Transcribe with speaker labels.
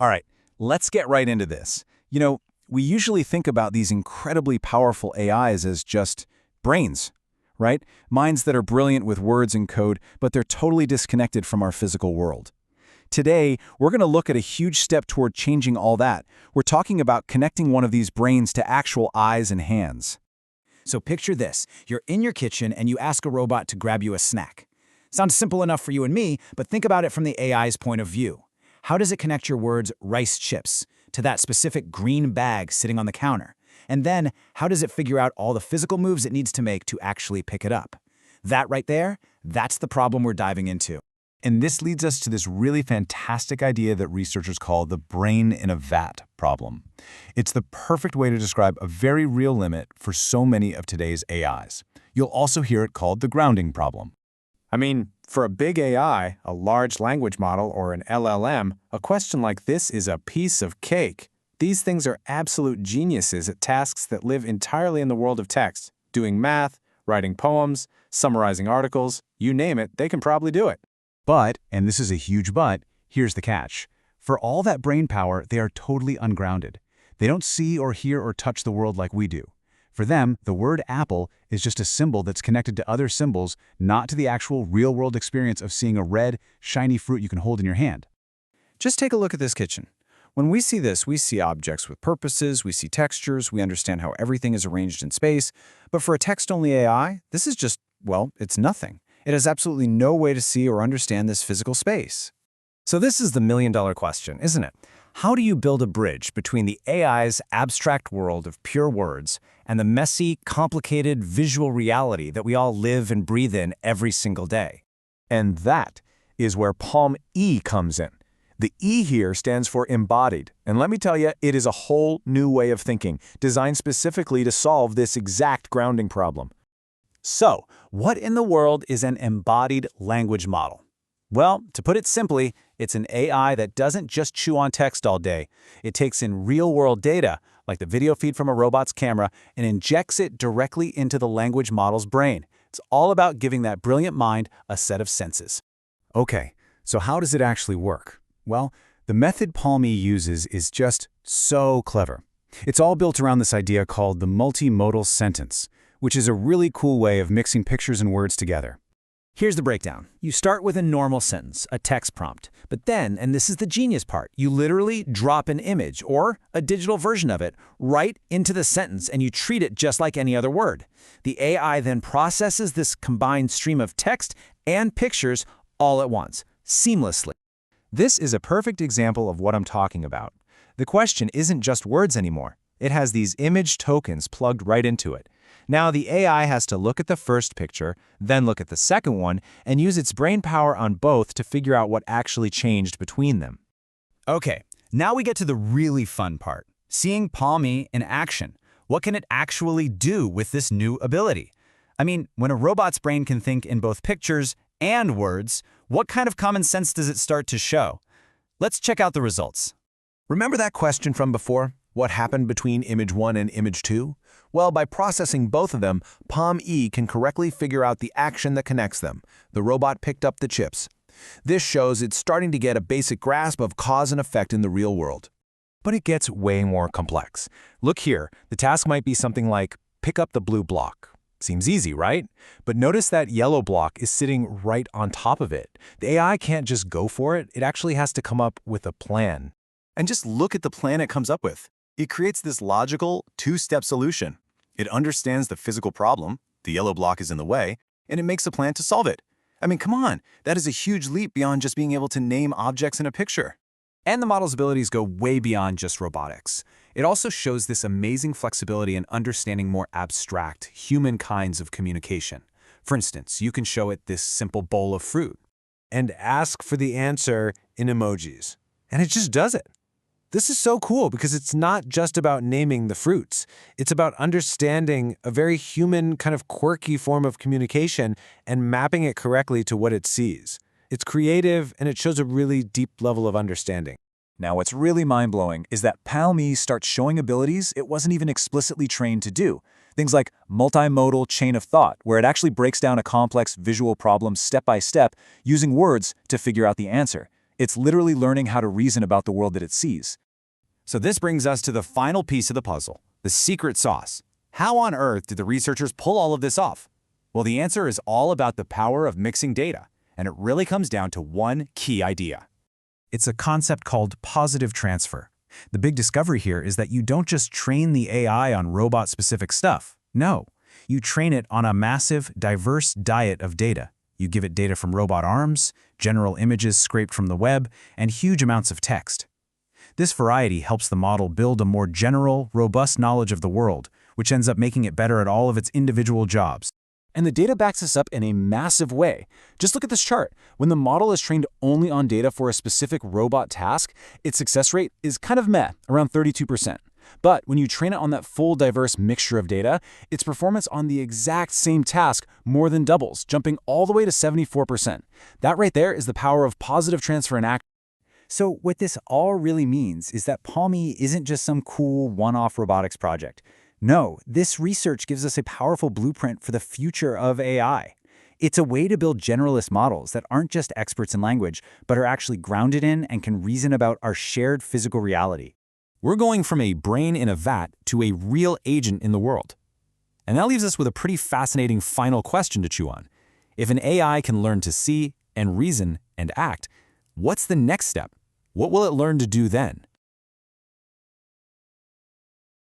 Speaker 1: All right, let's get right into this. We usually think about these incredibly powerful AIs as just brains, right? Minds that are brilliant with words and code, but they're totally disconnected from our physical world. Today, we're going to look at a huge step toward changing all that. We're talking about connecting one of these brains to actual eyes and hands.
Speaker 2: So picture this. You're in your kitchen and you ask a robot to grab you a snack. Sounds simple enough for you and me, but think about it from the AI's point of view. How does it connect your words rice chips to that specific green bag sitting on the counter? And then, how does it figure out all the physical moves it needs to make to actually pick it up? That right there, that's the problem we're diving into.
Speaker 1: And this leads us to this really fantastic idea that researchers call the brain in a vat problem. It's the perfect way to describe a very real limit for so many of today's AIs. You'll also hear it called the grounding problem.
Speaker 3: I mean, for a big AI, a large language model, or an LLM, a question like this is a piece of cake. These things are absolute geniuses at tasks that live entirely in the world of text. Doing math, writing poems, summarizing articles, you name it, they can probably do it.
Speaker 1: But, and this is a huge but, here's the catch. For all that brain power, they are totally ungrounded. They don't see or hear or touch the world like we do. For them, the word apple is just a symbol that's connected to other symbols, not to the actual real-world experience of seeing a red, shiny fruit you can hold in your hand.
Speaker 3: Just take a look at this kitchen. When we see this, we see objects with purposes, we see textures, we understand how everything is arranged in space. But for a text-only AI, this is just, well, it's nothing. It has absolutely no way to see or understand this physical space.
Speaker 2: So this is the million-dollar question, isn't it? How do you build a bridge between the AI's abstract world of pure words and the messy, complicated visual reality that we all live and breathe in every single day?
Speaker 1: And that is where PaLM comes in. The E here stands for embodied, and let me tell you, it is a whole new way of thinking, designed specifically to solve this exact grounding problem.
Speaker 2: So, what in the world is an embodied language model? Well, to put it simply, it's an AI that doesn't just chew on text all day. It takes in real-world data, like the video feed from a robot's camera, and injects it directly into the language model's brain. It's all about giving that brilliant mind a set of senses.
Speaker 1: Okay, so how does it actually work? Well, the method PaLM uses is just so clever. It's all built around this idea called the multimodal sentence, which is a really cool way of mixing pictures and words together.
Speaker 2: Here's the breakdown. You start with a normal sentence, a text prompt. But then, and this is the genius part, you literally drop an image or a digital version of it right into the sentence and you treat it just like any other word. The AI then processes this combined stream of text and pictures all at once, seamlessly.
Speaker 1: This is a perfect example of what I'm talking about. The question isn't just words anymore. It has these image tokens plugged right into it. Now the AI has to look at the first picture, then look at the second one, and use its brain power on both to figure out what actually changed between them.
Speaker 2: Okay, now we get to the really fun part, seeing PaLM in action. What can it actually do with this new ability? I mean, when a robot's brain can think in both pictures and words, what kind of common sense does it start to show? Let's check out the results.
Speaker 4: Remember that question from before? What happened between image 1 and image 2? Well, by processing both of them, PaLM can correctly figure out the action that connects them. The robot picked up the chips. This shows it's starting to get a basic grasp of cause and effect in the real world.
Speaker 1: But it gets way more complex. Look here, the task might be something like, pick up the blue block. Seems easy, right? But notice that yellow block is sitting right on top of it. The AI can't just go for it, it actually has to come up with a plan. And just look at the plan it comes up with. It creates this logical, two-step solution. It understands the physical problem, the yellow block is in the way, and it makes a plan to solve it. I mean, come on, that is a huge leap beyond just being able to name objects in a picture.
Speaker 2: And the model's abilities go way beyond just robotics. It also shows this amazing flexibility in understanding more abstract, human kinds of communication. For instance, you can show it this simple bowl of fruit
Speaker 4: And ask for the answer in emojis. And it just does it. This is so cool because it's not just about naming the fruits. It's about understanding a very human, kind of quirky form of communication and mapping it correctly to what it sees. It's creative and it shows a really deep level of understanding.
Speaker 1: Now, what's really mind-blowing is that PaLM starts showing abilities it wasn't even explicitly trained to do. Things like multimodal chain of thought, where it actually breaks down a complex visual problem step by step using words to figure out the answer.
Speaker 2: It's literally learning how to reason about the world that it sees. So this brings us to the final piece of the puzzle, the secret sauce. How on earth did the researchers pull all of this off? Well, the answer is all about the power of mixing data, and it really comes down to one key idea.
Speaker 1: It's a concept called positive transfer. The big discovery here is that you don't just train the AI on robot-specific stuff. No, you train it on a massive, diverse diet of data. You give it data from robot arms, general images scraped from the web, and huge amounts of text. This variety helps the model build a more general, robust knowledge of the world, which ends up making it better at all of its individual jobs.
Speaker 2: And the data backs this up in a massive way. Just look at this chart. When the model is trained only on data for a specific robot task, its success rate is kind of meh, around 32%. But when you train it on that full diverse mixture of data, its performance on the exact same task more than doubles, jumping all the way to 74%. That right there is the power of positive transfer in action.
Speaker 5: So what this all really means is that PaLM isn't just some cool one-off robotics project. No, this research gives us a powerful blueprint for the future of AI. It's a way to build generalist models that aren't just experts in language, but are actually grounded in and can reason about our shared physical reality.
Speaker 2: We're going from a brain in a vat to a real agent in the world. And that leaves us with a pretty fascinating final question to chew on. If an AI can learn to see and reason and act, what's the next step? What will it learn to do then?